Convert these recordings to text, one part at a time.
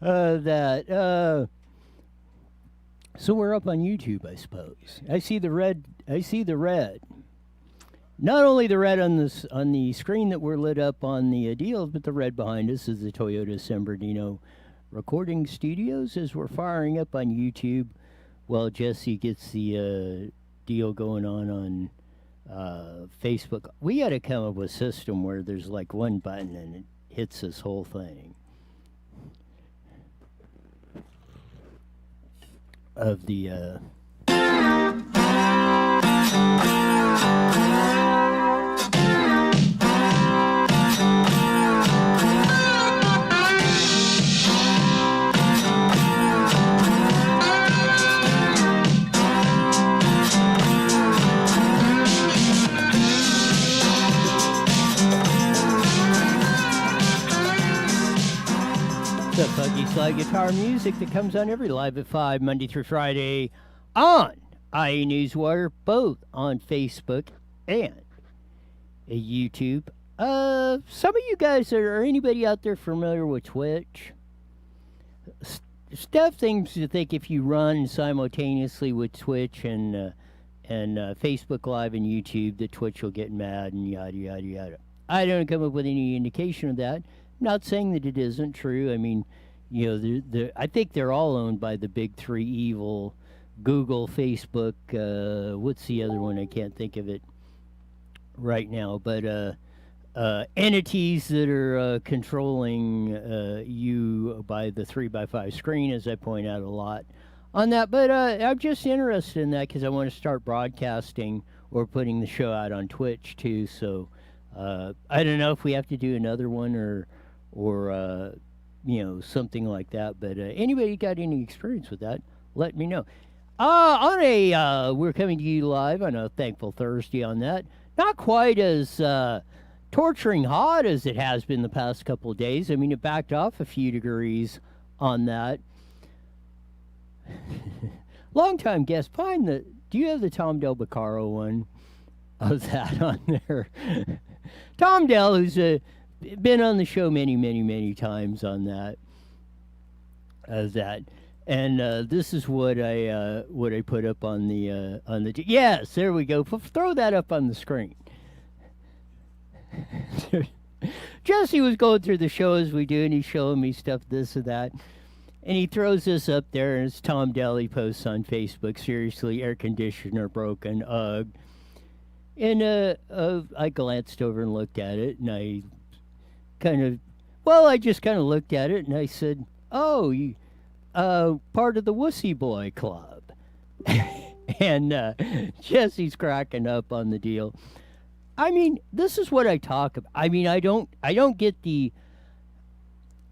That. So we're up on YouTube, I suppose. I see the red. I see the red. Not only the red on this on the screen that we're lit up on the deals, but the red behind us is the Toyota San Bernardino recording studios as we're firing up on YouTube. While Jesse gets the deal going on Facebook. We got to come up with a system where there's like one button and it hits this whole thing of the. The Funky Slide Guitar music that comes on every live at 5, Monday through Friday on Newswire, both on Facebook and YouTube. Some of you guys or anybody out there familiar with Twitch? Steph seems to think if you run simultaneously with Twitch and Facebook Live and YouTube, that Twitch will get mad and yada yada yada. I don't come up with any indication of that. Not saying that it isn't true. I mean, I think they're all owned by the big three evil: Google, Facebook. What's the other one? I can't think of it right now. But entities that are controlling you by the 3x5 screen, as I point out a lot on that. But I'm just interested in that because I want to start broadcasting or putting the show out on Twitch too. So I don't know if we have to do another one or something like that. But anybody got any experience with that, let me know. We're coming to you live on a Thankful Thursday on that. Not quite as torturing hot as it has been the past couple of days. I mean, it backed off a few degrees on that. Long-time guest, do you have the Tom Del Beccaro one? Of that on there. Tom Del, who's been on the show many, many, many times on that. And this is what I put up on the. Yes, there we go. Throw that up on the screen. Jesse was going through the show as we do, and he's showing me stuff, this or that. And he throws this up there, and it's Tom Del. He posts on Facebook, seriously, air conditioner broken, ugh. And I glanced over and looked at it, and I just kind of looked at it, and I said, oh, you, part of the Wussy Boy Club. And Jesse's cracking up on the deal. I mean, this is what I talk about. I mean, I don't get the.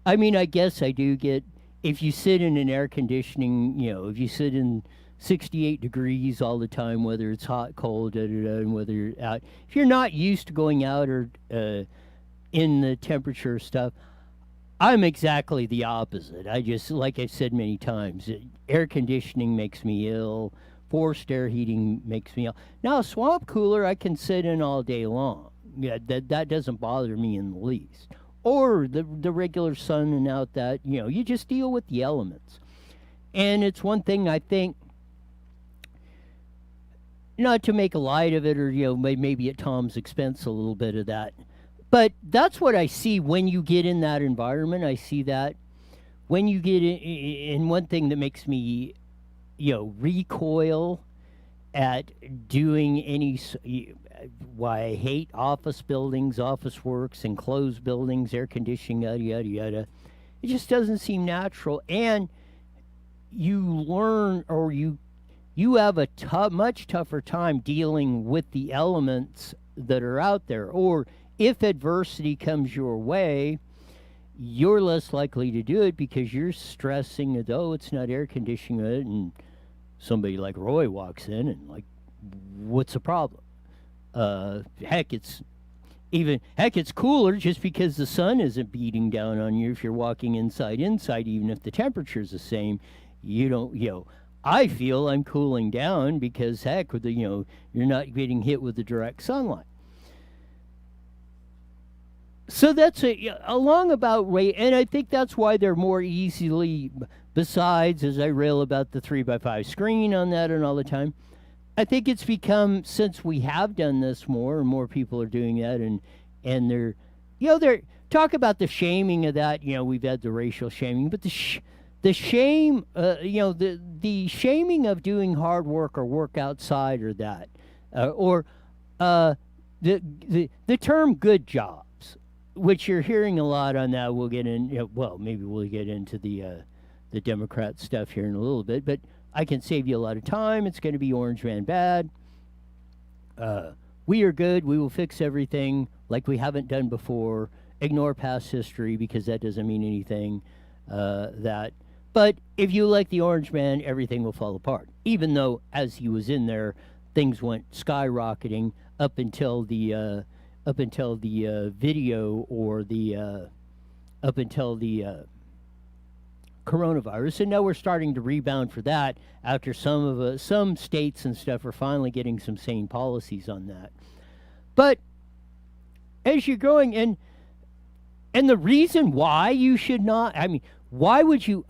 I mean, I guess I do get if you sit in an air conditioning. If you sit in 68 degrees all the time, whether it's hot, cold, and whether you're out. If you're not used to going out or in the temperature stuff, I'm exactly the opposite. I just, like I've said many times, air conditioning makes me ill. Forced air heating makes me ill. Now, a swamp cooler I can sit in all day long. Yeah, that doesn't bother me in the least. Or the regular sun and out that, you just deal with the elements. And it's one thing I think, not to make a light of it or, maybe at Tom's expense a little bit of that. But that's what I see when you get in that environment. I see that when you get in one thing that makes me, recoil at doing any, why I hate office buildings, office works, enclosed buildings, air conditioning, yada, yada, yada. It just doesn't seem natural. And you learn or you have a much tougher time dealing with the elements that are out there. Or if adversity comes your way, you're less likely to do it because you're stressing that, oh, it's not air conditioning it, and somebody like Roy walks in and like, what's the problem? It's cooler just because the sun isn't beating down on you if you're walking inside, even if the temperature's the same. You don't, I feel I'm cooling down because you're not getting hit with the direct sunlight. So that's along about rate, and I think that's why they're more easily. Besides, as I rail about the 3x5 screen on that and all the time, I think it's become, since we have done this more and more people are doing that, and they're talk about the shaming of that. We've had the racial shaming, but the shame, the shaming of doing hard work or work outside or that, or the term good jobs, which you're hearing a lot on that. We'll get in. Well, maybe we'll get into the Democrat stuff here in a little bit, but I can save you a lot of time. It's going to be Orange Man bad. We are good. We will fix everything like we haven't done before. Ignore past history because that doesn't mean anything. But if you like the Orange Man, everything will fall apart. Even though, as he was in there, things went skyrocketing up until the video or up until the coronavirus, and now we're starting to rebound for that after some states and stuff are finally getting some sane policies on that. But as you're going and the reason why you should not, why would you?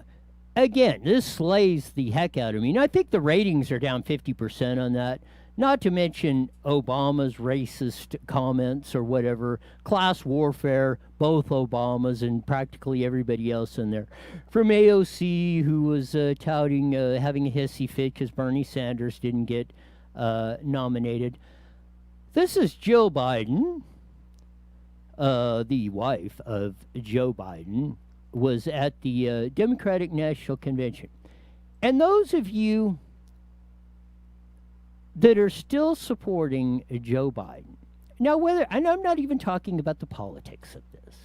Again, this slays the heck out of me. And I think the ratings are down 50% on that. Not to mention Obama's racist comments or whatever, class warfare, both Obamas and practically everybody else in there. From AOC, who was touting having a hissy fit because Bernie Sanders didn't get nominated. This is Jill Biden, the wife of Joe Biden, was at the Democratic National Convention. And those of you that are still supporting Joe Biden. Now, and I'm not even talking about the politics of this.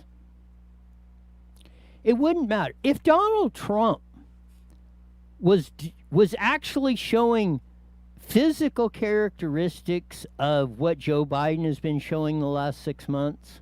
It wouldn't matter. If Donald Trump was actually showing physical characteristics of what Joe Biden has been showing the last 6 months,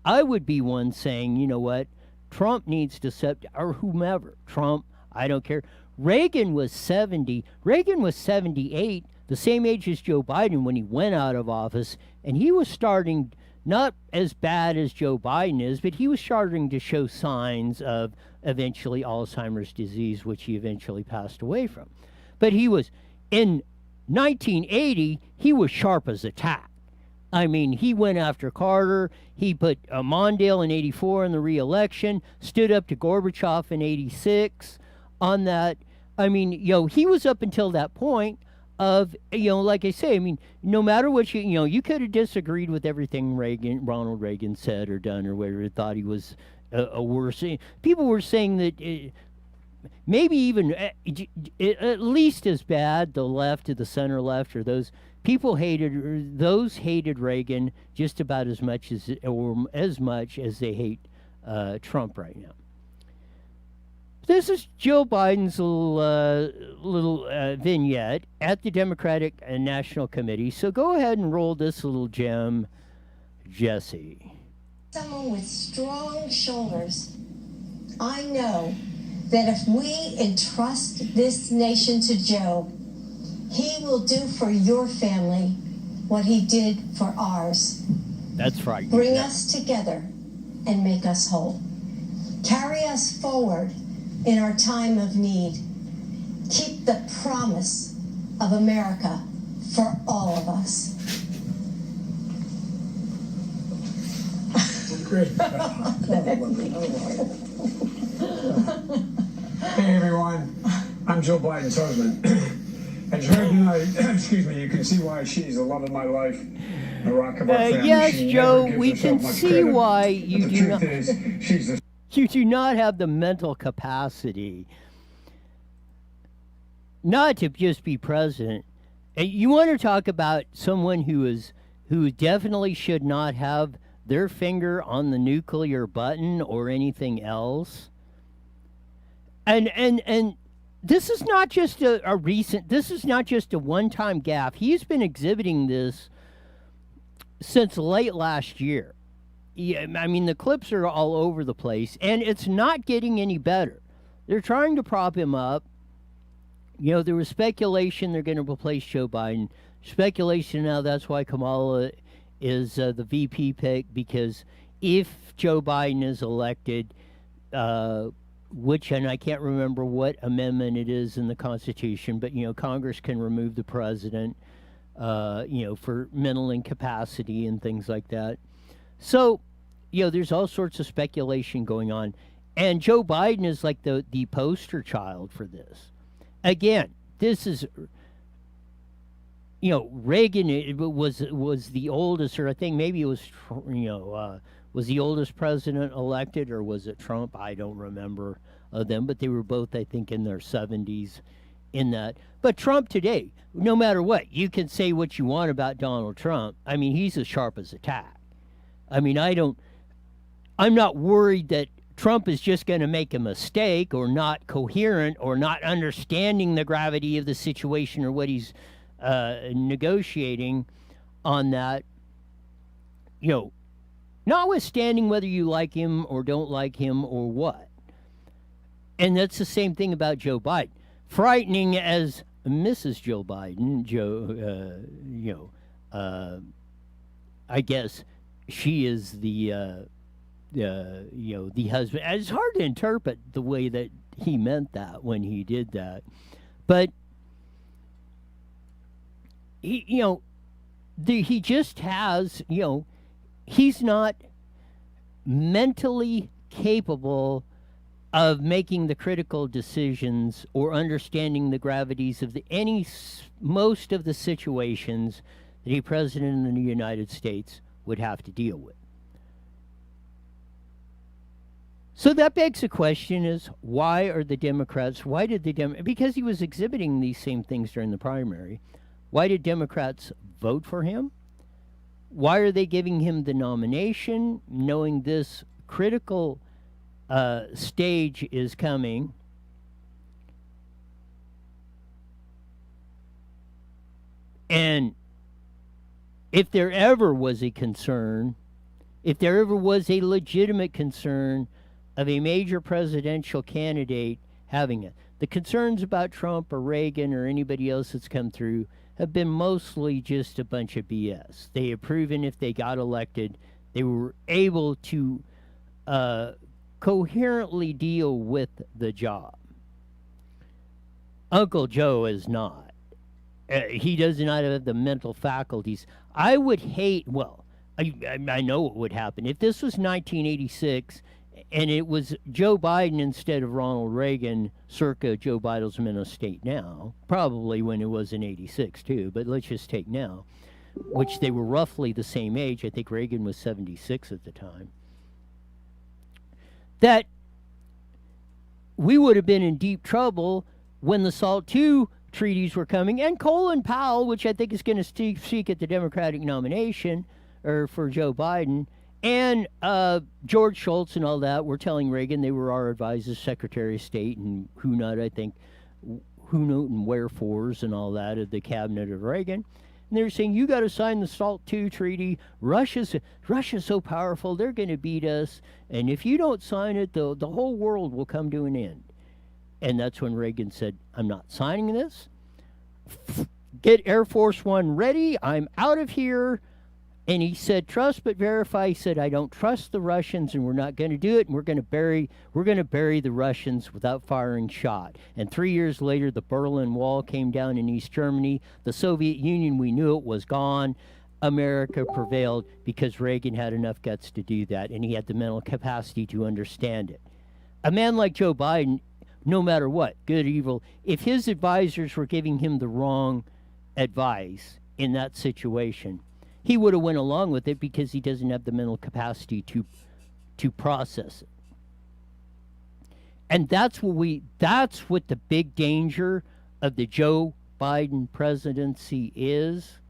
I would be one saying, you know what, Trump needs to or whomever, Trump, I don't care. Reagan was 70. Reagan was 78. The same age as Joe Biden when he went out of office, and he was starting, not as bad as Joe Biden is, but he was starting to show signs of eventually Alzheimer's disease, which he eventually passed away from. But he was, in 1980, he was sharp as a tack. He went after Carter. He put Mondale in 84 in the re-election, stood up to Gorbachev in 86 on that. He was up until that point of, like I say, no matter what you could have disagreed with everything Ronald Reagan said or done or whatever, thought he was a worse. People were saying that maybe even at least as bad, the left or the center left or those people hated Reagan just about as much as they hate Trump right now. This is Joe Biden's little vignette at the Democratic National Committee. So go ahead and roll this little gem, Jesse. Someone with strong shoulders. I know that if we entrust this nation to Joe, he will do for your family what he did for ours. That's right. Bring us together and make us whole. Carry us forward in our time of need. Keep the promise of America for all of us. Great. Hey everyone, I'm Joe Biden's husband. As you heard tonight, excuse me, you can see why she's the love of my life, the rock of our family. Yes, she Joe, we can see why you do not. You do not have the mental capacity not to just be president. You want to talk about someone who definitely should not have their finger on the nuclear button or anything else. And this is not just this is not just a one-time gaffe. He's been exhibiting this since late last year. Yeah, the clips are all over the place, and it's not getting any better. They're trying to prop him up. There was speculation they're going to replace Joe Biden. Speculation now that's why Kamala is the VP pick, because if Joe Biden is elected, which, and I can't remember what amendment it is in the Constitution, but Congress can remove the president, for mental incapacity and things like that. So, there's all sorts of speculation going on, and Joe Biden is like the poster child for this. Again, this is. Reagan was the oldest, or I think maybe it was, was the oldest president elected, or was it Trump? I don't remember them, but they were both, I think, in their 70s in that. But Trump today, no matter what, you can say what you want about Donald Trump. I mean, he's as sharp as a tack. I mean, I'm not worried that Trump is just going to make a mistake or not coherent or not understanding the gravity of the situation or what he's negotiating on that. Notwithstanding whether you like him or don't like him or what. And that's the same thing about Joe Biden. Frightening as Mrs. Joe Biden, I guess she is the husband. It's hard to interpret the way that he meant that when he did that, but he just has, he's not mentally capable of making the critical decisions or understanding the gravities of most of the situations that a president in the United States would have to deal with. So that begs the question is, why did the Democrats, because he was exhibiting these same things during the primary, why did Democrats vote for him? Why are they giving him the nomination, knowing this critical stage is coming? And if there ever was a concern, if there ever was a legitimate concern of a major presidential candidate having it, the concerns about Trump or Reagan or anybody else that's come through have been mostly just a bunch of BS. They have proven if they got elected, they were able to coherently deal with the job. Uncle Joe is not. He does not have the mental faculties. I would hate, I know what would happen. If this was 1986 and it was Joe Biden instead of Ronald Reagan, circa Joe Biden's mental state now, probably when it was in 86 too, but let's just take now, which they were roughly the same age. I think Reagan was 76 at the time. That we would have been in deep trouble when the SALT II treaties were coming, and Colin Powell, which I think is going to seek at the Democratic nomination or for Joe Biden, and George Shultz and all that were telling Reagan they were our advisors, Secretary of State, and who not, I think, who not and wherefores and all that of the cabinet of Reagan. And they were saying, you got to sign the SALT II treaty. Russia's so powerful, they're going to beat us. And if you don't sign it, the whole world will come to an end. And that's when Reagan said, I'm not signing this. Get Air Force One ready. I'm out of here. And he said, trust but verify. He said, I don't trust the Russians, and we're not going to do it. And we're going to bury the Russians without firing shot. And 3 years later, the Berlin Wall came down in East Germany. The Soviet Union, we knew it was gone. America prevailed because Reagan had enough guts to do that, and he had the mental capacity to understand it. A man like Joe Biden, no matter what, good or evil, if his advisors were giving him the wrong advice in that situation, he would have went along with it because he doesn't have the mental capacity to process it. And that's what the big danger of the Joe Biden presidency is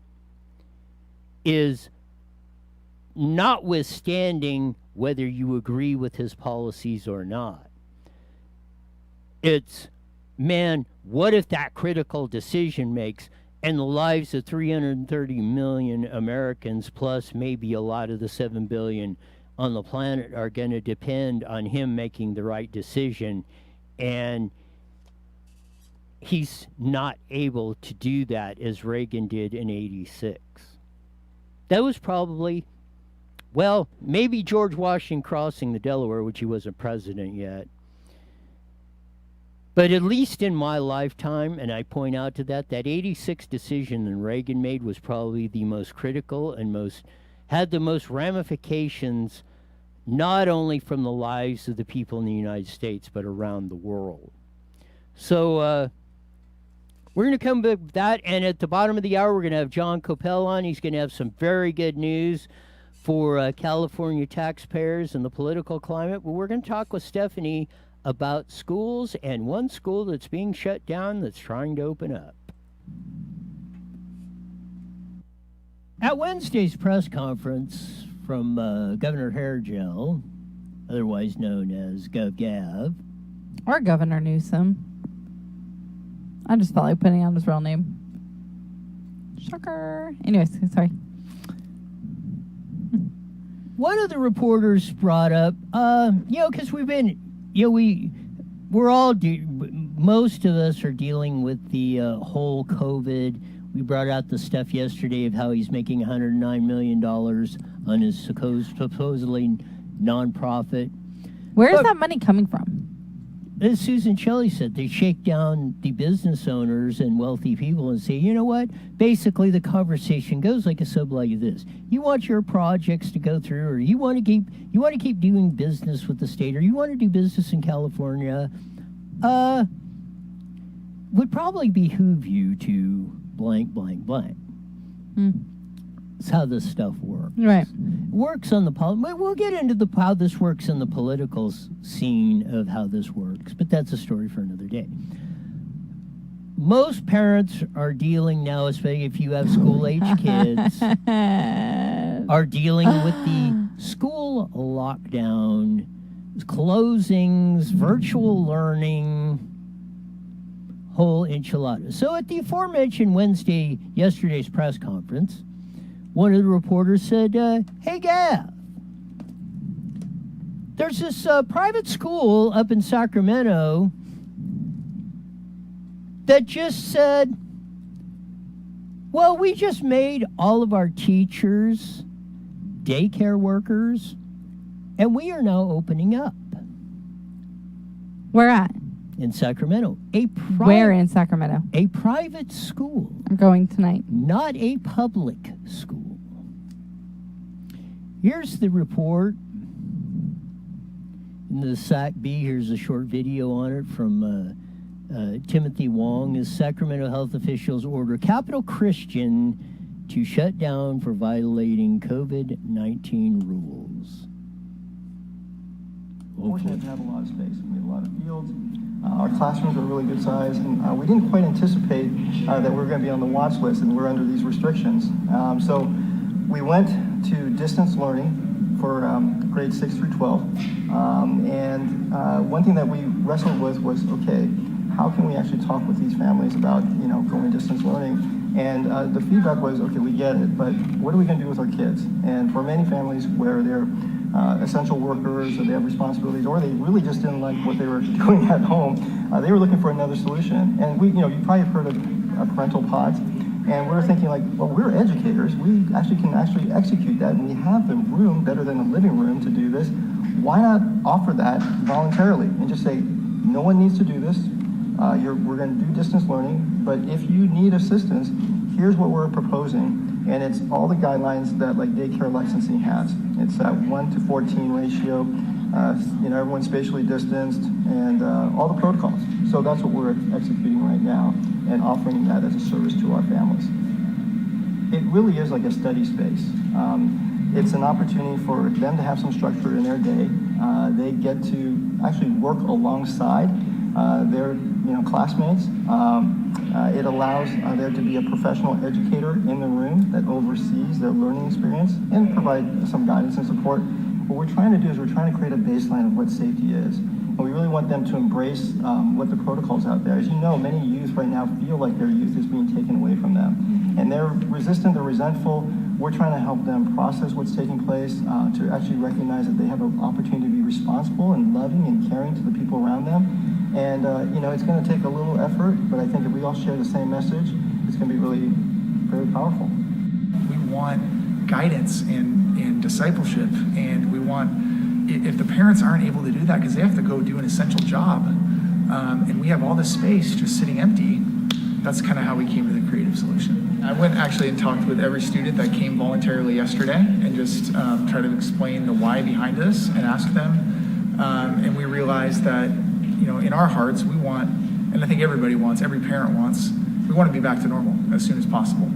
notwithstanding whether you agree with his policies or not. It's, man, what if that critical decision makes and the lives of 330 million Americans, plus maybe a lot of the 7 billion on the planet, are going to depend on him making the right decision, and he's not able to do that as Reagan did in 86. That was probably Well, maybe George Washington crossing the Delaware, which he wasn't president yet. But at least in my lifetime, and I point out to that 86 decision that Reagan made was probably the most critical and had the most ramifications, not only from the lives of the people in the United States, but around the world. So we're going to come back with that, and at the bottom of the hour, we're going to have Jon Coupal on. He's going to have some very good news for California taxpayers and the political climate. But we're going to talk with Stephanie about schools and one school that's being shut down that's trying to open up. At Wednesday's press conference from Governor Hairgel, otherwise known as GovGav, or Governor Newsom. I just felt like putting out his real name. Shocker. Anyways, sorry. One of the reporters brought up, because we've been, we're all, most of us are dealing with the whole COVID. We brought out the stuff yesterday of how he's making $109 million on his supposedly nonprofit. Where is that money coming from? As Susan Shelley said, they shake down the business owners and wealthy people and say, you know what? Basically, the conversation goes like a sub like this. You want your projects to go through, or you want to keep doing business with the state, or you want to do business in California, would probably behoove you to blank, blank, blank. That's how this stuff works. Right. Works on the we'll get into how this works in the political scene of how this works, but that's a story for another day. Most parents are dealing now, especially if you have school-age kids, are dealing with the school lockdown, closings, virtual learning, whole enchilada. So at the aforementioned yesterday's press conference, one of the reporters said, hey, Gav, there's this private school up in Sacramento that just said, well, we just made all of our teachers daycare workers, and we are now opening up. Where at? In Sacramento. Where in Sacramento? A private school. I'm going tonight. Not a public school. Here's the report. In the SAC-B, here's a short video on it from Timothy Wong. As Sacramento health officials order Capital Christian to shut down for violating COVID-19 rules. Fortunate to have a lot of space. We have a lot of fields. Our classrooms are really good size, and we didn't quite anticipate that we were going to be on the watch list and we're under these restrictions. So we went to distance learning for grades 6 through 12. One thing that we wrestled with was, okay, how can we actually talk with these families about, going distance learning? And the feedback was, okay, we get it, but what are we going to do with our kids? And for many families where they're essential workers, or they have responsibilities, or they really just didn't like what they were doing at home, they were looking for another solution. And you probably have heard of parental pods. And we're thinking well, we're educators. We can execute that, and we have the room better than the living room to do this. Why not offer that voluntarily and just say, no one needs to do this. We're going to do distance learning, but if you need assistance, here's what we're proposing. And it's all the guidelines that daycare licensing has. It's that 1 to 14 ratio. Everyone's spatially distanced, and all the protocols. So that's what we're executing right now and offering that as a service to our families. It really is like a study space. It's an opportunity for them to have some structure in their day. They get to actually work alongside their classmates. It allows there to be a professional educator in the room that oversees their learning experience and provide some guidance and support. What we're trying to do is we're trying to create a baseline of what safety is. And we really want them to embrace what the protocols out there. As you know, many youth right now feel like their youth is being taken away from them. And they're resistant, they're resentful. We're trying to help them process what's taking place, to actually recognize that they have an opportunity to be responsible and loving and caring to the people around them. And it's going to take a little effort, but I think if we all share the same message, it's going to be really very powerful. We want guidance and discipleship, and we want, if the parents aren't able to do that because they have to go do an essential job, and we have all this space just sitting empty, that's kind of how we came to the creative solution. I went actually and talked with every student that came voluntarily yesterday and just tried to explain the why behind this and ask them. And we realized that, in our hearts, we want, and I think everybody wants, every parent wants, we want to be back to normal as soon as possible.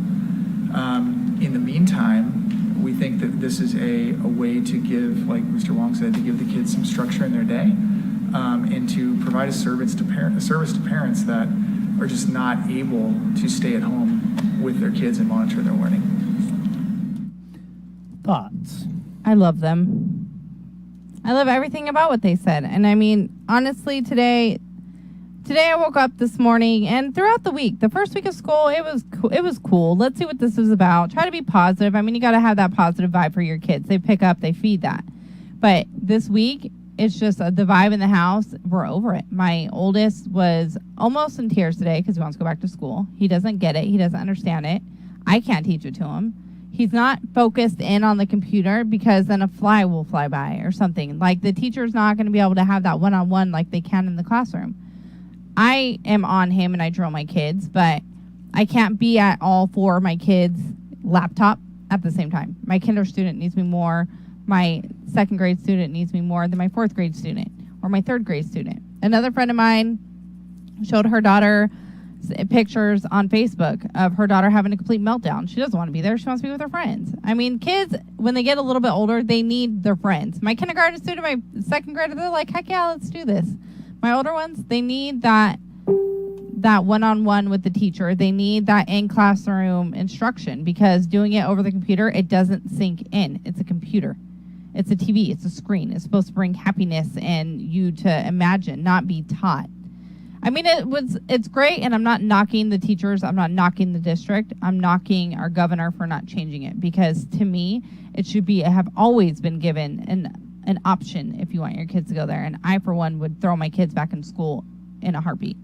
In the meantime, we think that this is a way to give, like Mr. Wong said, to give the kids some structure in their day, and to provide a service to parents that are just not able to stay at home with their kids and monitor their learning. Thoughts? I love them. I love everything about what they said. And I mean, honestly, today I woke up this morning, and throughout the week, the first week of school, it was cool. Let's see what this is about. Try to be positive. I mean, you got to have that positive vibe for your kids. They pick up, they feed that. But this week, it's just the vibe in the house. We're over it. My oldest was almost in tears today because he wants to go back to school. He doesn't get it. He doesn't understand it. I can't teach it to him. He's not focused in on the computer because then a fly will fly by or something. Like, the teacher's not going to be able to have that one-on-one like they can in the classroom. I am on him and I drill my kids, but I can't be at all four of my kids' laptop at the same time. My kinder student needs me more. My second grade student needs me more than my fourth grade student or my third grade student. Another friend of mine showed her daughter pictures on Facebook of her daughter having a complete meltdown. She doesn't want to be there. She wants to be with her friends. I mean, kids, when they get a little bit older, they need their friends. My kindergarten student, my second grader, they're like, heck yeah, let's do this. My older ones, they need that one-on-one with the teacher. They need that in-classroom instruction because doing it over the computer, it doesn't sink in. It's a computer. It's a TV. It's a screen. It's supposed to bring happiness and you to imagine, not be taught. I mean, it's great, and I'm not knocking the teachers. I'm not knocking the district. I'm knocking our governor for not changing it because, to me, it should have always been given an option if you want your kids to go there. And I, for one, would throw my kids back in school in a heartbeat.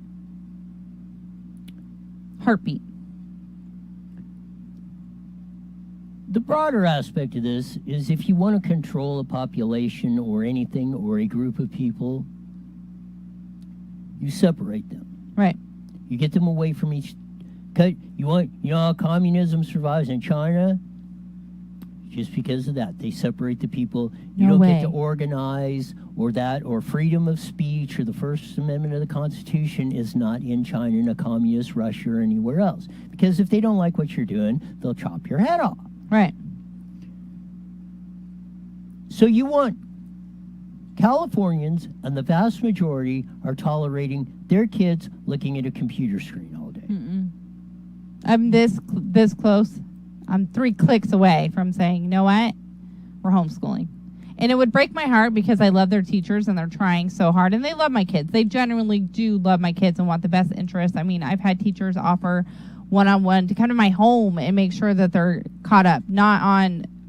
Heartbeat. The broader aspect of this is if you want to control a population or anything or a group of people, you separate them. Right. You get them away from each. You know how communism survives in China? Just because of that. They separate the people. You don't get to organize or freedom of speech or the First Amendment of the Constitution is not in China, in a communist Russia or anywhere else. Because if they don't like what you're doing, they'll chop your head off. Right. So you want Californians, and the vast majority are tolerating their kids looking at a computer screen all day. Mm-mm. I'm this close. I'm 3 clicks away from saying, you know what? We're homeschooling. And it would break my heart because I love their teachers and they're trying so hard. And they love my kids. They genuinely do love my kids and want the best interest. I mean, I've had teachers offer one-on-one to come to my home and make sure that they're caught up, not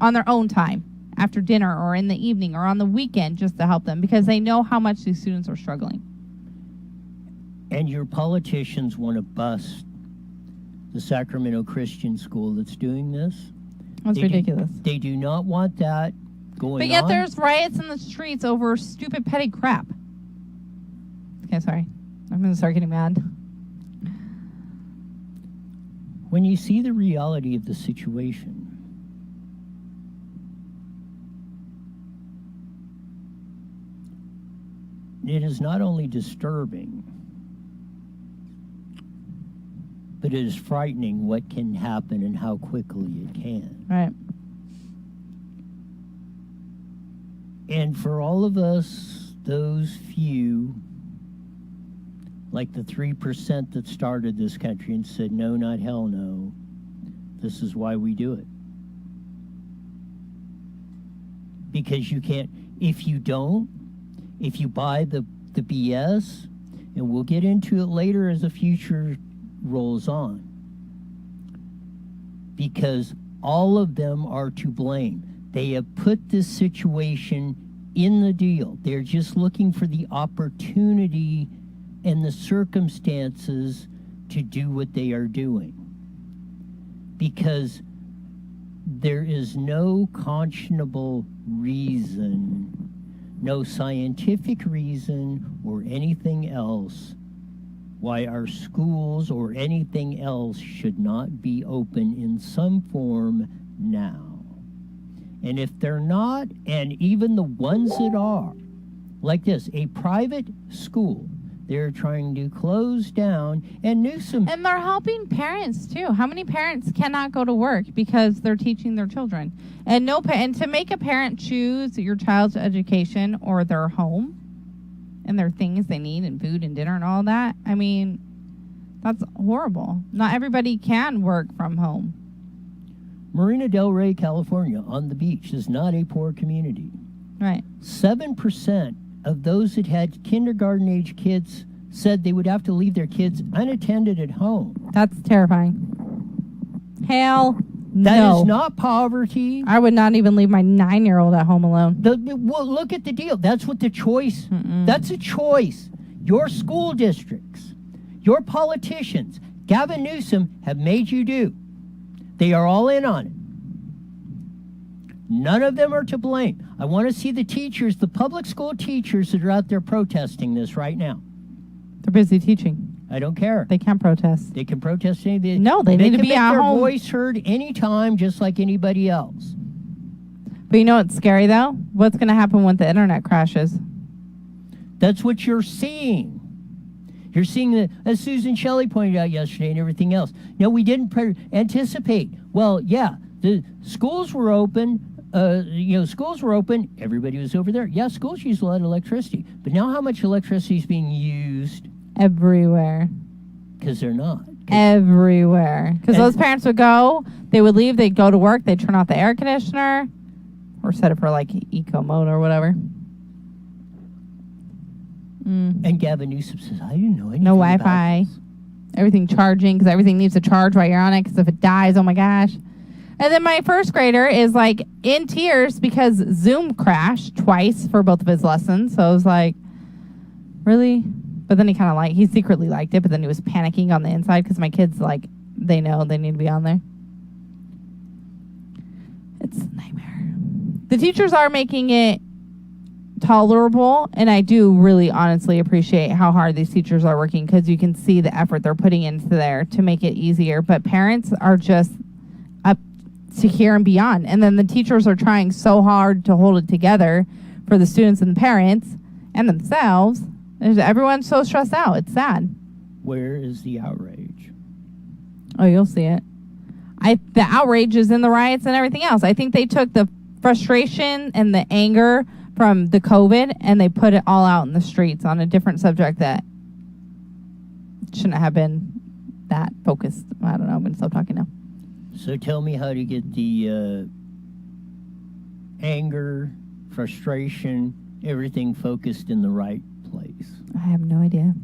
on their own time, after dinner or in the evening or on the weekend, just to help them because they know how much these students are struggling. And your politicians want to bust the Sacramento Christian school that's doing this. That's ridiculous. They do not want that going on. But yet there's riots in the streets over stupid petty crap. Okay, sorry. I'm going to start getting mad. When you see the reality of the situation, it is not only disturbing, but it is frightening what can happen and how quickly it can. Right. And for all of us, those few, like the 3% that started this country and said, no, not hell no, this is why we do it. Because you can't, if you buy the BS, and we'll get into it later as the future rolls on, because all of them are to blame. They have put this situation in the deal. They're just looking for the opportunity and the circumstances to do what they are doing. Because there is no conscionable reason, no scientific reason or anything else why our schools or anything else should not be open in some form now. And if they're not, and even the ones that are, like this, a private school, they're trying to close down, and Newsom... And they're helping parents, too. How many parents cannot go to work because they're teaching their children? And and to make a parent choose your child's education or their home and their things they need and food and dinner and all that, I mean, that's horrible. Not everybody can work from home. Marina Del Rey, California, on the beach, is not a poor community. Right. 7% of those that had kindergarten-age kids said they would have to leave their kids unattended at home. That's terrifying. Hell That no. is not poverty. I would not even leave my 9-year-old at home alone. Well, look at the deal. That's what the choice. That's a choice. Your school districts, your politicians, Gavin Newsom have made you do. They are all in on it. None of them are to blame. I want to see the teachers, the public school teachers that are out there protesting this right now. They're busy teaching. I don't care. They can't protest. They can protest anything. No, they need to can be make at their home. voice heard anytime, just like anybody else. But you know what's scary, though? What's going to happen when the internet crashes? That's what you're seeing. You're seeing that, as Susan Shelley pointed out yesterday and everything else. No, we didn't anticipate. Well, yeah, the schools were open. Schools were open. Everybody was over there. Yeah, schools use a lot of electricity. But now how much electricity is being used? Everywhere. Because they're not. Everywhere. Because those parents would go, they would leave, they'd go to work, they'd turn off the air conditioner or set it for like eco mode or whatever. And Gavin Newsom says, I didn't know anything No about Wi-Fi. this. Everything charging because everything needs to charge while you're on it because if it dies, oh my gosh. And then my first grader is like in tears because Zoom crashed twice for both of his lessons. So I was like, really? But then he secretly liked it, but then he was panicking on the inside because my kids, like, they know they need to be on there. It's a nightmare. The teachers are making it tolerable, and I do really honestly appreciate how hard these teachers are working because you can see the effort they're putting into there to make it easier. But parents are just up to here and beyond. And then the teachers are trying so hard to hold it together for the students and the parents and themselves. Everyone's so stressed out. It's sad. Where is the outrage? Oh, you'll see it. The outrage is in the riots and everything else. I think they took the frustration and the anger from the COVID and they put it all out in the streets on a different subject that shouldn't have been that focused. I don't know. I'm going to stop talking now. So tell me how to get the anger, frustration, everything focused in the right place. I have no idea.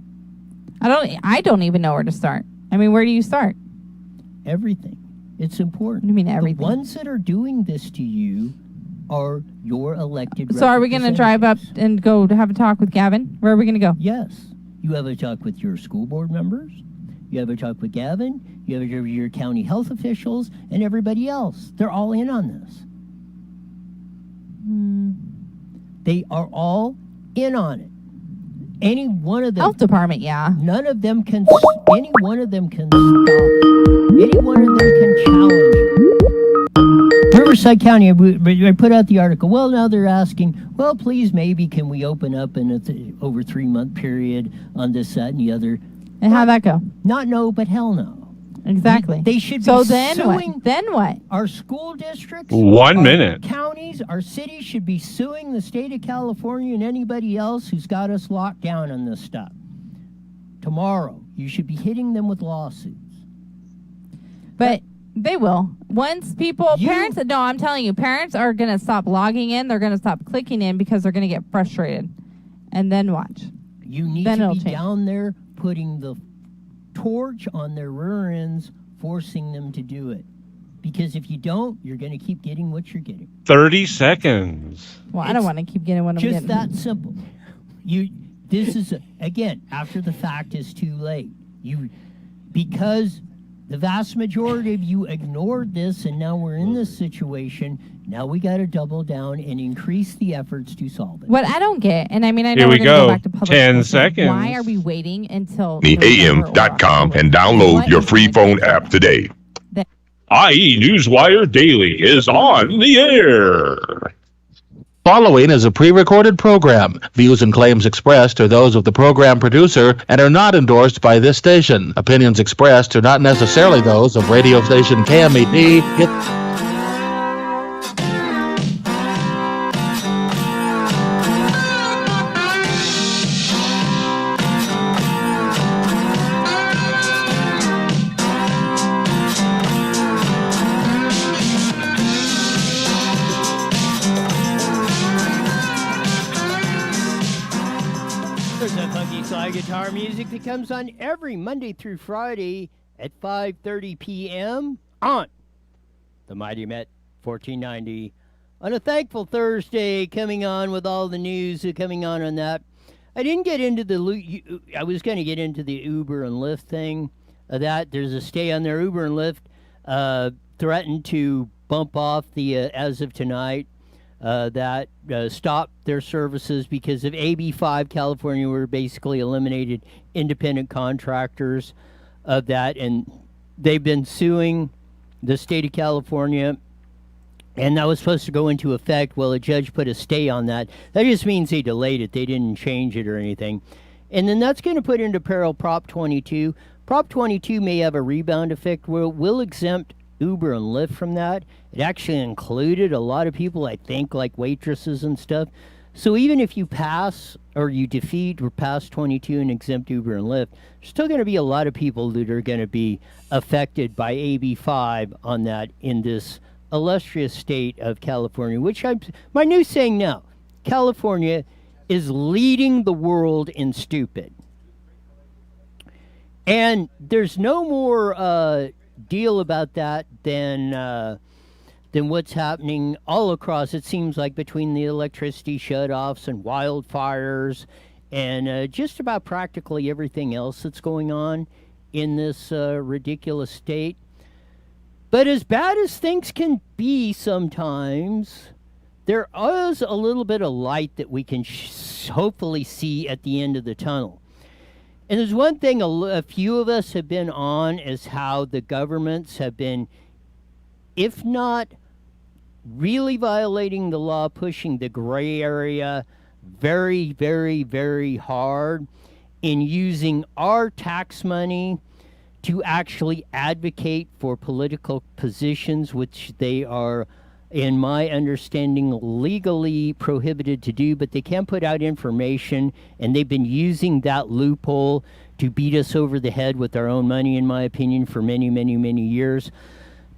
I don't even know where to start. I mean, where do you start? Everything. It's important. What do you mean everything? The ones that are doing this to you are your elected So are we going to drive up and go to have a talk with Gavin? Where are we going to go? Yes. You have a talk with your school board members. You have a talk with Gavin. You have your county health officials and everybody else. They're all in on this. They are all in on it. Any one of them. Health department, yeah. None of them can. Any one of them can stop. Any one of them can challenge it. Riverside County, I put out the article. Well, now they're asking, well, please, maybe can we open up in a over 3-month period on this, that, and the other. And how'd that go? Not no, but hell no. Exactly. They should be so then suing. What? Then what? Our school districts, 1 our minute. counties, our cities should be suing the state of California and anybody else who's got us locked down on this stuff. Tomorrow, you should be hitting them with lawsuits. But they will. Once parents, no, I'm telling you, parents are going to stop logging in. They're going to stop clicking in because they're going to get frustrated. And then watch. You need Then to it'll be change. down there putting the torch on their rear ends, forcing them to do it. Because if you don't, you're going to keep getting what you're getting. 30 seconds. Well, I don't want to keep getting what I'm Just getting. that simple. This is, again, after the fact is too late. Because The vast majority of you ignored this, and now we're in this situation. Now we got to double down and increase the efforts to solve it. What I don't get, and I mean, I know Here we're we going to go go. back to public 10 schools, but why seconds. are we waiting until theam.com and download your free phone app today. IE Newswire Daily is on the air. Following is a pre-recorded program. Views and claims expressed are those of the program producer and are not endorsed by this station. Opinions expressed are not necessarily those of radio station KMET. There's that funky slide guitar music that comes on every Monday through Friday at 5:30 p.m. on the Mighty Met 1490 on a thankful Thursday, coming on with all the news coming on that. I didn't get into I was going to get into the Uber and Lyft thing. That there's a stay on their Uber and Lyft threatened to bump off the as of tonight. That stopped their services because of AB 5 California, were basically eliminated independent contractors of that, and they've been suing the state of California, and that was supposed to go into effect. Well, a judge put a stay on that. That just means they delayed it. They didn't change it or anything. And then that's going to put into peril Prop 22. Prop 22 may have a rebound effect where we'll exempt Uber and Lyft from that. It actually included a lot of people, I think, like waitresses and stuff. So even if you pass or you defeat or pass 22 and exempt Uber and Lyft, there's still going to be a lot of people that are going to be affected by AB 5 on that in this illustrious state of California, which my new saying now, California is leading the world in stupid. And there's no more deal about that than what's happening all across. It seems like between the electricity shutoffs and wildfires and just about practically everything else that's going on in this ridiculous state. But as bad as things can be sometimes, there is a little bit of light that we can hopefully see at the end of the tunnel. And there's one thing a few of us have been on, is how the governments have been, if not really violating the law, pushing the gray area very, very, very hard in using our tax money to actually advocate for political positions, which they are, in my understanding, legally prohibited to do, but they can put out information, and they've been using that loophole to beat us over the head with our own money, in my opinion, for many, many, many years.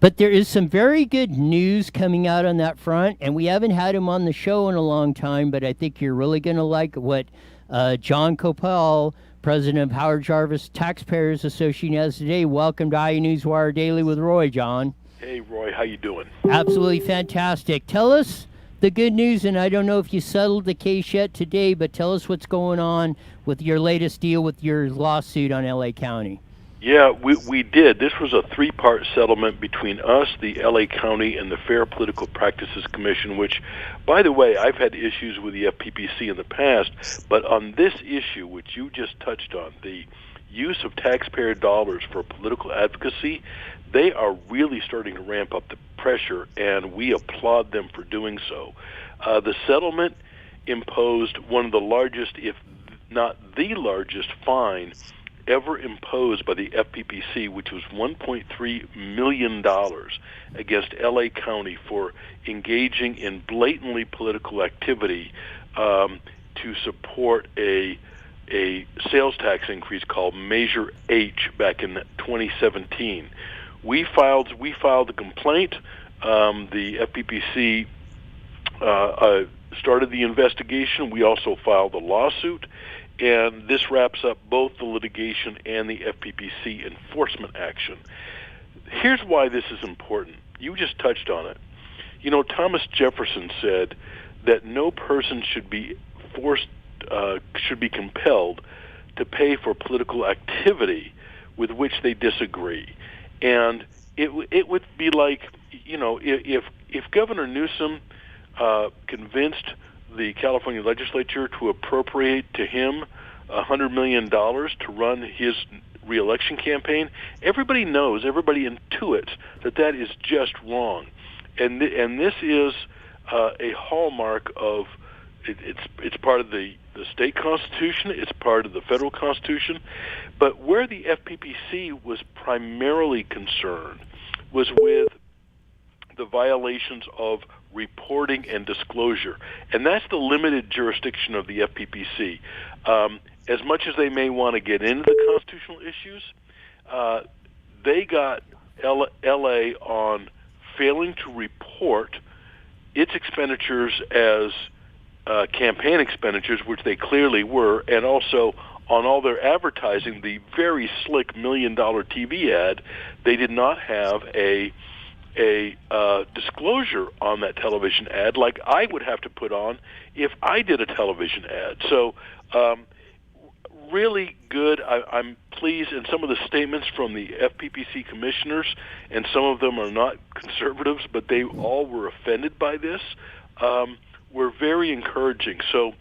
But there is some very good news coming out on that front, and we haven't had him on the show in a long time, but I think you're really going to like what Jon Coupal, president of Howard Jarvis Taxpayers Association, has today. Welcome to IE Newswire Daily with Roy, John. Hey, Roy, how you doing? Absolutely fantastic. Tell us the good news, and I don't know if you settled the case yet today, but tell us what's going on with your latest deal with your lawsuit on L.A. County. Yeah, we did. This was a three-part settlement between us, the L.A. County, and the Fair Political Practices Commission, which, by the way, I've had issues with the FPPC in the past, but on this issue, which you just touched on, the use of taxpayer dollars for political advocacy, they are really starting to ramp up the pressure, and we applaud them for doing so. The settlement imposed one of the largest, if not the largest, fine ever imposed by the FPPC, which was $1.3 million against L.A. County for engaging in blatantly political activity to support a sales tax increase called Measure H back in 2017. We filed a complaint. The FPPC started the investigation. We also filed a lawsuit, and this wraps up both the litigation and the FPPC enforcement action. Here's why this is important. You just touched on it. You know, Thomas Jefferson said that no person should be compelled to pay for political activity with which they disagree. And it would be like, if Governor Newsom convinced the California legislature to appropriate to him $100 million to run his reelection campaign, everybody knows, everybody intuits that is just wrong. And this is a hallmark of it's part of the state constitution, it's part of the federal constitution, but where the FPPC was primarily concerned was with the violations of reporting and disclosure, and that's the limited jurisdiction of the FPPC. As much as they may want to get into the constitutional issues, they got LA on failing to report its expenditures as campaign expenditures, which they clearly were, and also on all their advertising, the very slick $1 million TV ad, they did not have a disclosure on that television ad like I would have to put on if I did a television ad. So really good. I'm pleased, and some of the statements from the FPPC commissioners, and some of them are not conservatives, but they all were offended by this, were very encouraging. So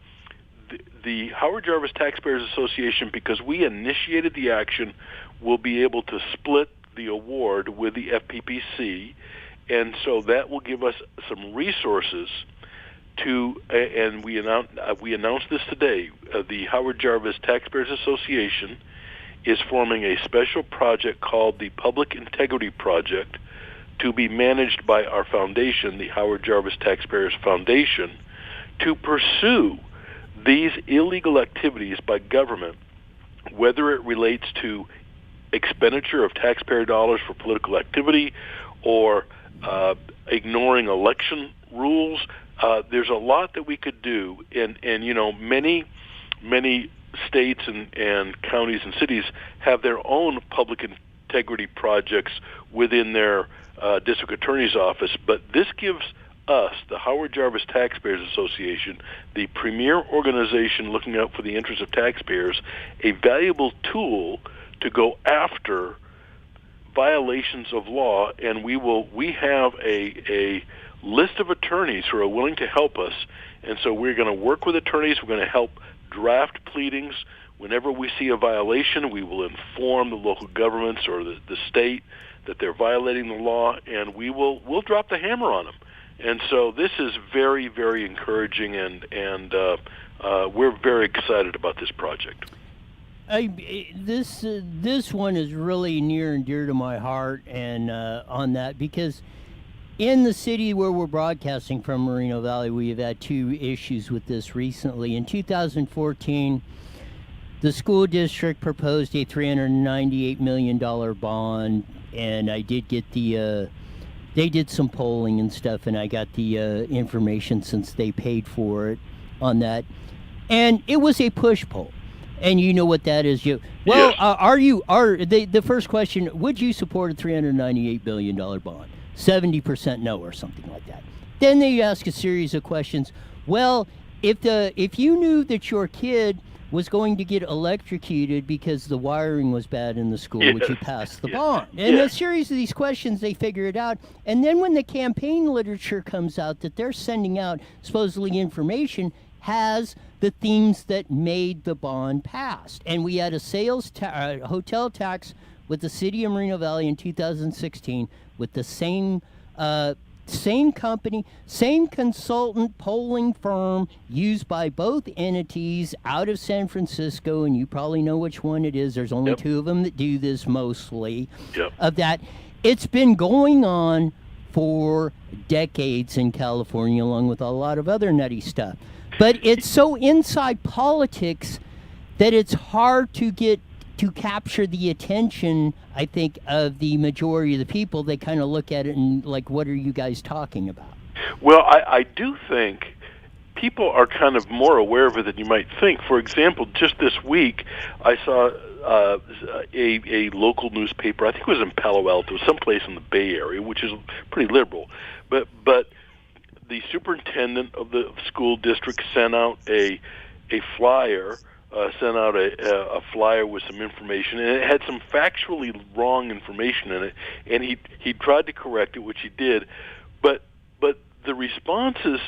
the Howard Jarvis Taxpayers Association, because we initiated the action, will be able to split the award with the FPPC, and so that will give us some resources to, and we announced this today, the Howard Jarvis Taxpayers Association is forming a special project called the Public Integrity Project to be managed by our foundation, the Howard Jarvis Taxpayers Foundation, to pursue these illegal activities by government, whether it relates to expenditure of taxpayer dollars for political activity or ignoring election rules. There's a lot that we could do, and many states and counties and cities have their own public integrity projects within their district attorney's office, but this gives us, the Howard Jarvis Taxpayers Association, the premier organization looking out for the interests of taxpayers, a valuable tool to go after violations of law, and we have a list of attorneys who are willing to help us, and so we're going to work with attorneys. We're going to help draft pleadings. Whenever we see a violation, we will inform the local governments or the state that they're violating the law, and we'll drop the hammer on them. And so this is very, very encouraging, and we're very excited about this project. This one is really near and dear to my heart, and on that, because in the city where we're broadcasting from, Moreno Valley, we have had two issues with this recently. In 2014, the school district proposed a $398 million bond, and I did get they did some polling and stuff, and I got the information since they paid for it on that. And it was a push poll. And you know what that is. The first question, would you support a $398 billion bond? 70% no, or something like that. Then they ask a series of questions. Well, if you knew that your kid was going to get electrocuted because the wiring was bad in the school, would you pass the bond? And a series of these questions, they figure it out. And then when the campaign literature comes out that they're sending out supposedly information has the themes that made the bond passed. And we had a hotel tax with the city of Moreno Valley in 2016 with the same company, same consultant polling firm used by both entities out of San Francisco, and you probably know which one it is. There's only two of them that do this mostly. Of that, it's been going on for decades in California, along with a lot of other nutty stuff. But it's so inside politics that it's hard to get to capture the attention, I think, of the majority of the people. They kind of look at it and like, what are you guys talking about? Well, I do think people are kind of more aware of it than you might think. For example, just this week, I saw a local newspaper, I think it was in Palo Alto, someplace in the Bay Area, which is pretty liberal, but the superintendent of the school district sent out a flyer sent out a flyer with some information, and it had some factually wrong information in it, and he tried to correct it, which he did, but the responses,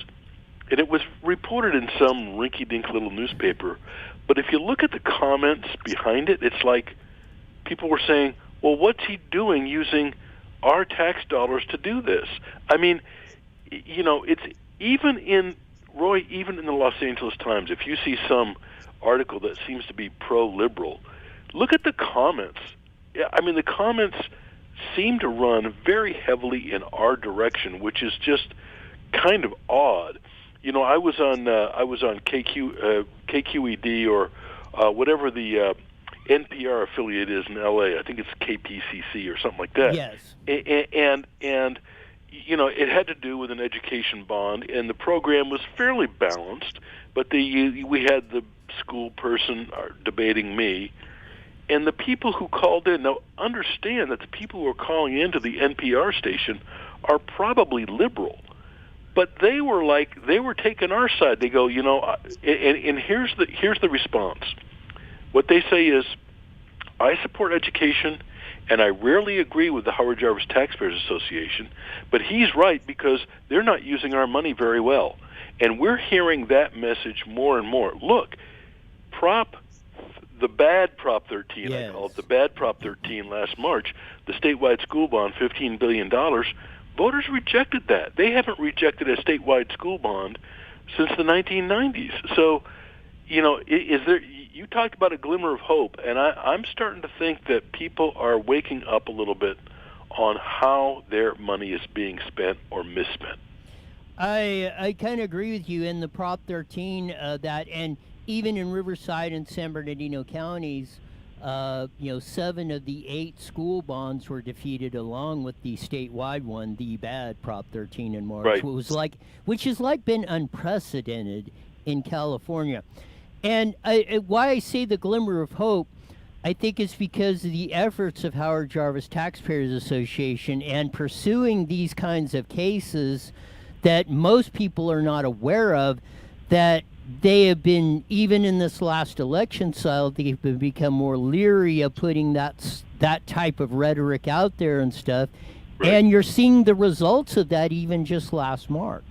and it was reported in some rinky-dink little newspaper, but if you look at the comments behind it, it's like people were saying, well, what's he doing using our tax dollars to do this? I mean, it's even in the Los Angeles Times, if you see some article that seems to be pro-liberal, look at the comments. I mean, the comments seem to run very heavily in our direction, which is just kind of odd. I was on KQED or whatever the NPR affiliate is in LA. I think it's KPCC or something like that. Yes. And it had to do with an education bond, and the program was fairly balanced. But we had the school person debating me, and the people who called in. Now, understand that the people who are calling into the NPR station are probably liberal, but they were taking our side. They go, and here's the response. What they say is, I support education, and I rarely agree with the Howard Jarvis Taxpayers Association, but he's right because they're not using our money very well. And we're hearing that message more and more. Look, the bad Prop 13, yes. I call it the bad Prop 13 last March, the statewide school bond, $15 billion, voters rejected that. They haven't rejected a statewide school bond since the 1990s. So, is there... You talked about a glimmer of hope, and I'm starting to think that people are waking up a little bit on how their money is being spent or misspent. I kind of agree with you in the Prop 13 that, and even in Riverside and San Bernardino counties, 7 of the 8 school bonds were defeated along with the statewide one, the bad Prop 13 in March, right. which has been unprecedented in California. And why I say the glimmer of hope, I think is because of the efforts of Howard Jarvis Taxpayers Association and pursuing these kinds of cases that most people are not aware of, that they have been, even in this last election cycle, they've become more leery of putting that type of rhetoric out there and stuff. Right. And you're seeing the results of that even just last March.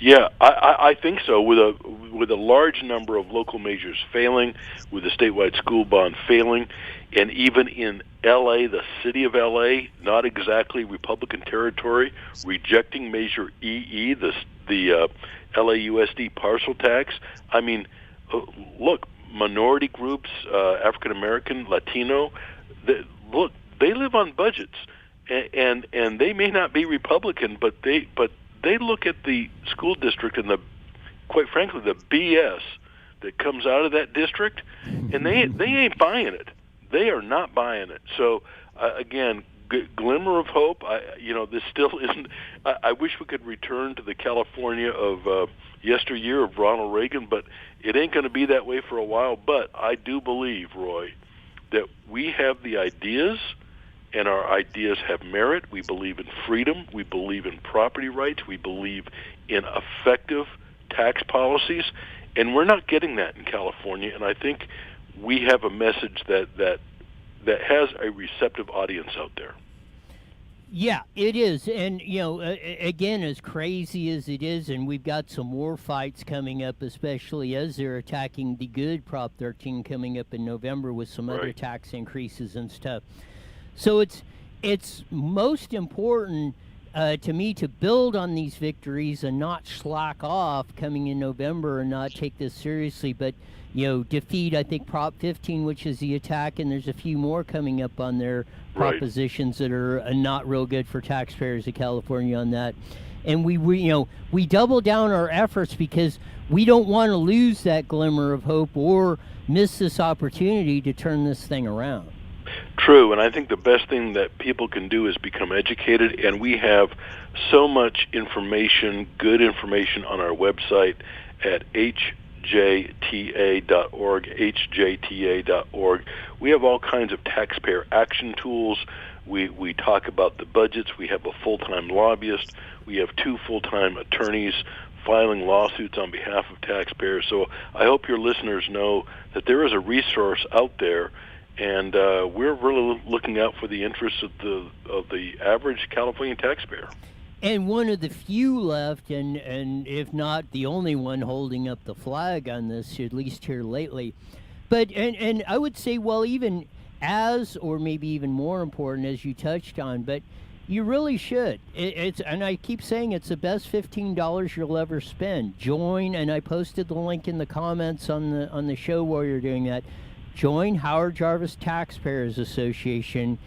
Yeah, I think so. With a large number of local measures failing, with the statewide school bond failing, and even in L.A., the city of L.A., not exactly Republican territory, rejecting Measure EE, the LAUSD parcel tax. I mean, look, minority groups, African American, Latino, they live on budgets, and they may not be Republican, but they look at the school district and quite frankly, the BS that comes out of that district, and they ain't buying it. They are not buying it. So again, glimmer of hope. This still isn't. I wish we could return to the California of yesteryear of Ronald Reagan, but it ain't going to be that way for a while. But I do believe, Roy, that we have the ideas. And our ideas have merit. We believe in freedom. We believe in property rights. We believe in effective tax policies. And we're not getting that in California. And I think we have a message that has a receptive audience out there. Yeah, it is. And, again, as crazy as it is, and we've got some more fights coming up, especially as they're attacking the good Prop 13 coming up in November with some other tax increases and stuff. So it's most important to me to build on these victories and not slack off coming in November and not take this seriously, but defeat, I think, Prop 15, which is the attack, and there's a few more coming up on their propositions that are not real good for taxpayers of California on that. And we double down our efforts because we don't want to lose that glimmer of hope or miss this opportunity to turn this thing around. True, and I think the best thing that people can do is become educated, and we have so much information, good information on our website at hjta.org, hjta.org. We have all kinds of taxpayer action tools. We talk about the budgets. We have a full-time lobbyist. We have 2 full-time attorneys filing lawsuits on behalf of taxpayers. So I hope your listeners know that there is a resource out there, and we're really looking out for the interests of the average California taxpayer. And one of the few left, and if not the only one holding up the flag on this, at least here lately. But and I would say, well, even as, or maybe even more important, as you touched on, but you really should. It's, and I keep saying it's the best $15 you'll ever spend. Join, and I posted the link in the comments on the show while you're doing that. Join Howard Jarvis Taxpayers Association,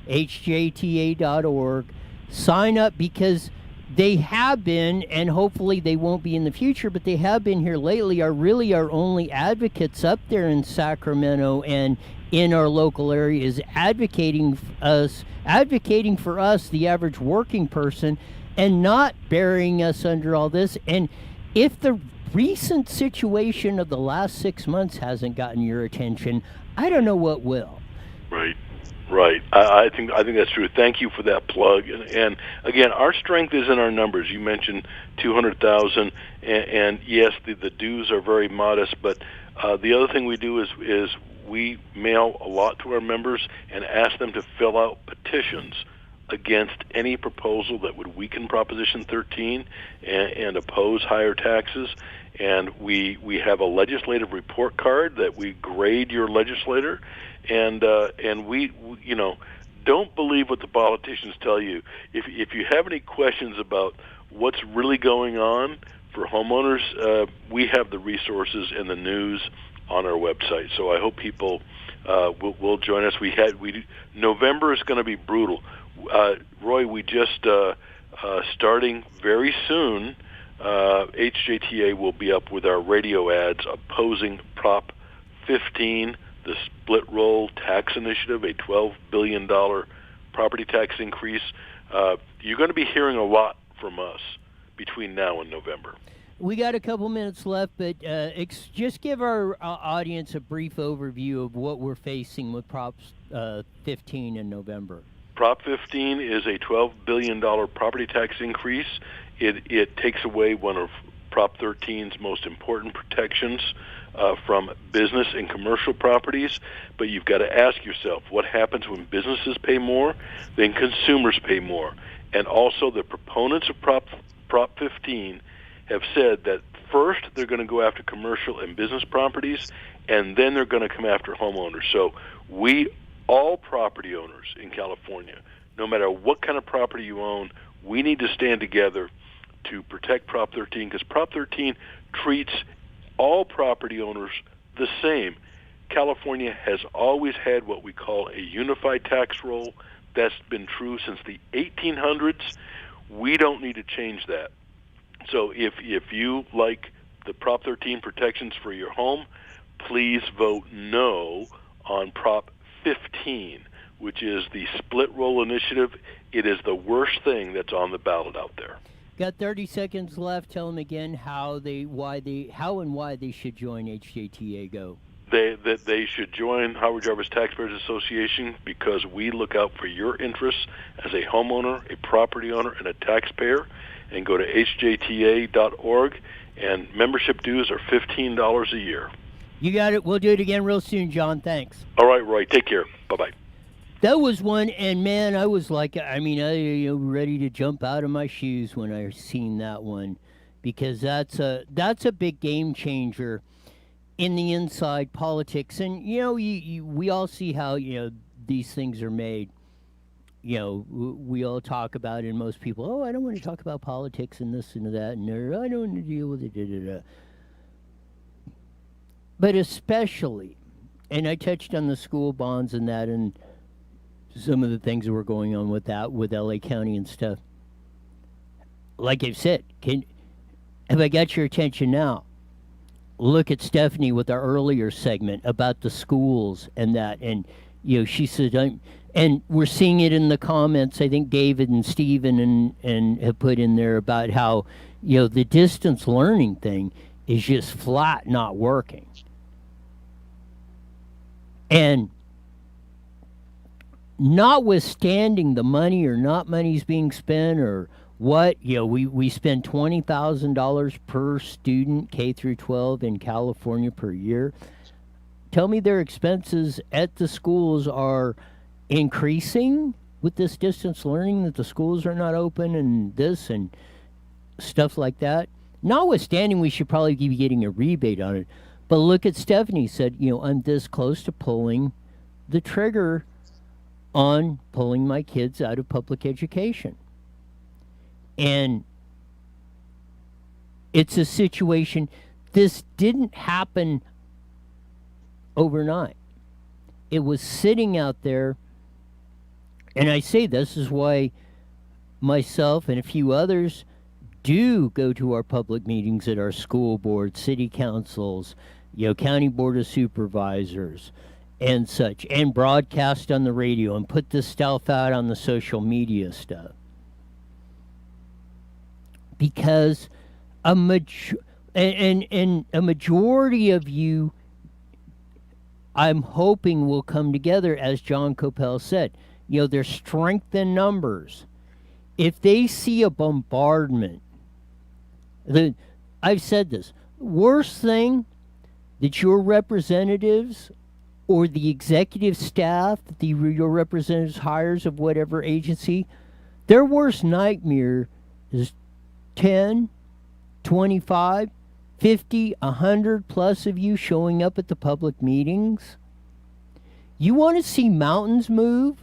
hjta.org. Sign up, because they have been, and hopefully they won't be in the future, but they have been here lately, are really our only advocates up there in Sacramento and in our local area, is advocating for us, the average working person, and not burying us under all this. And if the recent situation of the last 6 months hasn't gotten your attention, I don't know what will. Right. I think that's true. Thank you for that plug. And again, our strength is in our numbers. You mentioned 200,000, and yes, the dues are very modest. But the other thing we do is we mail a lot to our members and ask them to fill out petitions against any proposal that would weaken Proposition 13 and oppose higher taxes. And we have a legislative report card that we grade your legislator, and we don't believe what the politicians tell you. If you have any questions about what's really going on for homeowners, we have the resources and the news on our website. So I hope people will join us. November is going to be brutal. Roy, we just starting very soon. HJTA will be up with our radio ads opposing Prop 15, the split roll tax initiative, a $12 billion property tax increase. You're going to be hearing a lot from us between now and November. We got a couple minutes left, but just give our audience a brief overview of what we're facing with Prop 15 in November. Prop 15 is a $12 billion property tax increase. It takes away one of Prop 13's most important protections from business and commercial properties. But you've got to ask yourself, what happens when businesses pay more, then consumers pay more? And also the proponents of Prop 15 have said that first they're going to go after commercial and business properties, and then they're going to come after homeowners. So all property owners in California, no matter what kind of property you own, we need to stand together to protect Prop 13, because Prop 13 treats all property owners the same. California has always had what we call a unified tax roll. That's been true since the 1800s. We don't need to change that. So if you like the Prop 13 protections for your home, please vote no on Prop 15, which is the split roll initiative. It is the worst thing that's on the ballot out there. Got 30 seconds left. Tell them again how and why they should join HJTA Go. They should join Howard Jarvis Taxpayers Association because we look out for your interests as a homeowner, a property owner, and a taxpayer. And go to hjta.org, and membership dues are $15 a year. You got it. We'll do it again real soon, John. Thanks. All right, Roy. Take care. Bye-bye. That was one, and man, I was like, I ready to jump out of my shoes when I seen that one, because that's a big game changer in the inside politics. And we all see how these things are made. We all talk about it, and most people, oh, I don't want to talk about politics and this and that, and I don't want to deal with it, da-da-da. But especially, and I touched on the school bonds and that, and some of the things that were going on with that, with LA County and stuff. Like I've said, have I got your attention now? Look at Stephanie with our earlier segment about the schools and that, and she said, and we're seeing it in the comments. I think David and Steven and have put in there about how, the distance learning thing is just flat not working. And notwithstanding the money or not money's being spent or we spend $20,000 per student K through 12 in California per year. Tell me their expenses at the schools are increasing with this distance learning, that the schools are not open and this and stuff like that. Notwithstanding, we should probably be getting a rebate on it. But look at Stephanie said, I'm this close to pulling the trigger on pulling my kids out of public education. And it's a situation, this didn't happen overnight. It was sitting out there. And I say this is why myself and a few others do go to our public meetings at our school board, city councils, county board of supervisors, and such, and broadcast on the radio and put this stuff out on the social media stuff. Because a majority of you, I'm hoping, will come together, as Jon Coupal said. There's strength in numbers. If they see a bombardment, I've said this, worst thing that your representatives or the executive staff, your representatives hires of whatever agency, their worst nightmare is 10, 25, 50, 100 plus of you showing up at the public meetings. You want to see mountains move?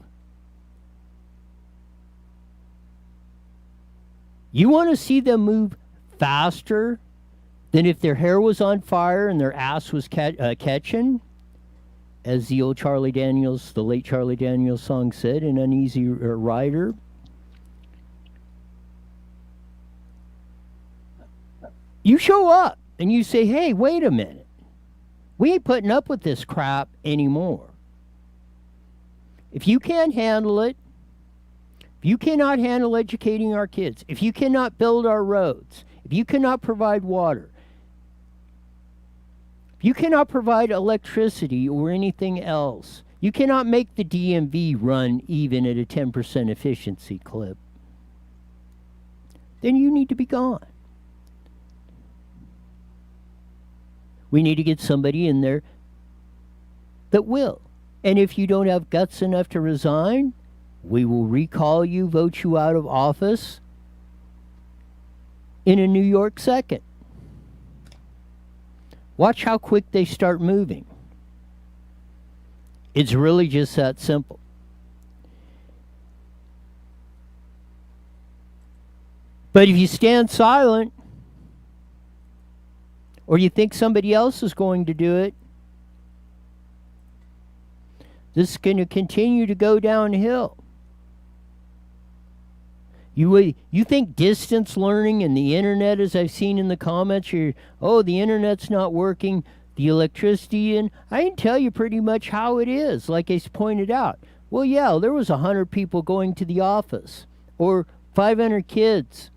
You want to see them move faster than if their hair was on fire and their ass was catching? As the old Charlie Daniels, the late Charlie Daniels song said, an uneasy rider. You show up and you say, hey, wait a minute. We ain't putting up with this crap anymore. If you can't handle it, if you cannot handle educating our kids, if you cannot build our roads, if you cannot provide water, if you cannot provide electricity or anything else, you cannot make the DMV run even at a 10% efficiency clip, then you need to be gone. We need to get somebody in there that will. And if you don't have guts enough to resign, we will recall you, vote you out of office in a New York second. Watch how quick they start moving. It's really just that simple. But if you stand silent, or you think somebody else is going to do it, this is going to continue to go downhill. You think distance learning and the internet, as I've seen in the comments, the internet's not working, the electricity, and I can tell you pretty much how it is, like I pointed out. Well, yeah, there was 100 people going to the office, or 500 kids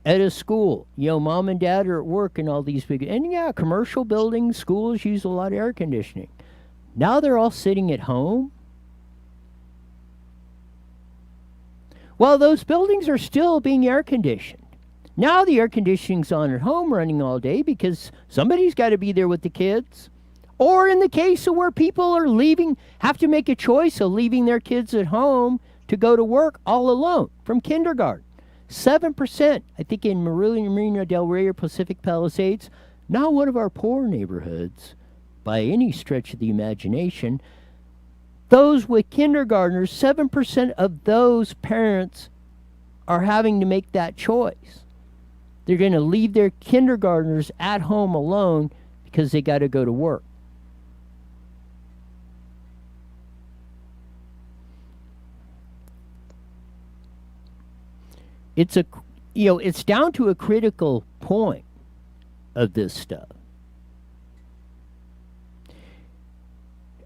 at a school. Mom and dad are at work and all these big, and yeah, commercial buildings, schools use a lot of air conditioning. Now they're all sitting at home. Well, those buildings are still being air conditioned. Now the air conditioning's on at home running all day because somebody's got to be there with the kids. Or in the case of where people are leaving, have to make a choice of leaving their kids at home to go to work all alone from kindergarten. 7%, I think, in Marina Del Rey or Pacific Palisades, not one of our poor neighborhoods by any stretch of the imagination. Those with kindergartners, 7% of those parents are having to make that choice. They're going to leave their kindergartners at home alone because they got to go to work. It's down to a critical point of this stuff.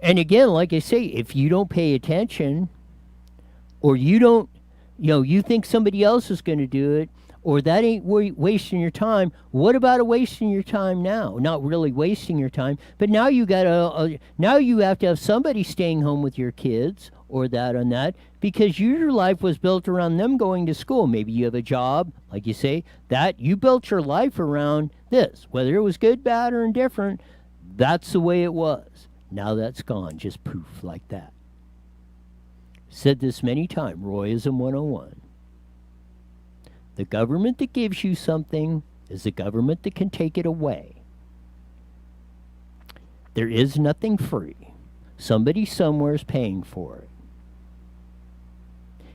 And again, like I say, if you don't pay attention, or you don't, you think somebody else is going to do it, or that ain't wasting your time, what about wasting your time now? Not really wasting your time, but now you got now you have to have somebody staying home with your kids, or that on that, because your life was built around them going to school. Maybe you have a job, like you say, that you built your life around this. Whether it was good, bad, or indifferent, that's the way it was. Now that's gone, just poof, like that. Said this many times, Royism 101. The government that gives you something is the government that can take it away. There is nothing free. Somebody somewhere is paying for it.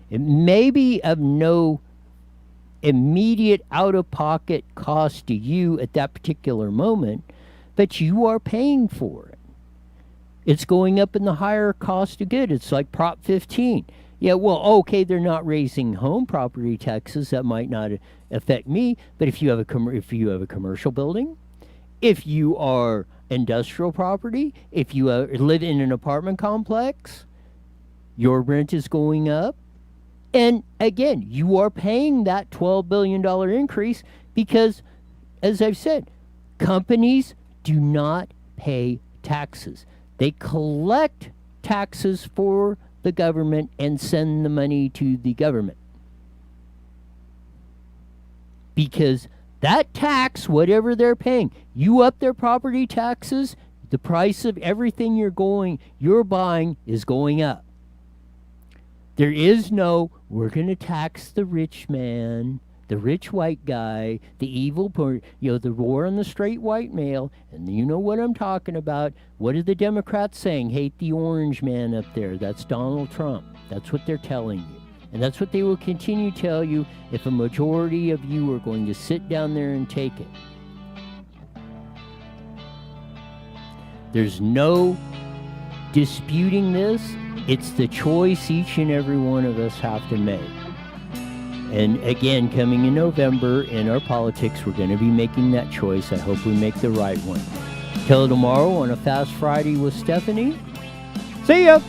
It may be of no immediate out-of-pocket cost to you at that particular moment, but you are paying for it. It's going up in the higher cost of good. It's like Prop 15. Yeah, well, okay, they're not raising home property taxes. That might not affect me. But if you have a commercial building, if you are industrial property, if you live in an apartment complex, your rent is going up. And again, you are paying that $12 billion increase because, as I've said, companies do not pay taxes. They collect taxes for the government and send the money to the government. Because that tax, whatever they're paying, you up their property taxes, the price of everything you're buying is going up. There is no, we're going to tax the rich man, the rich white guy, the evil, the war on the straight white male, and you know what I'm talking about. What are the Democrats saying? Hate the orange man up there. That's Donald Trump. That's what they're telling you. And that's what they will continue to tell you if a majority of you are going to sit down there and take it. There's no disputing this. It's the choice each and every one of us have to make. And again, coming in November in our politics, we're going to be making that choice. I hope we make the right one. Till tomorrow on a Fast Friday with Stephanie. See ya!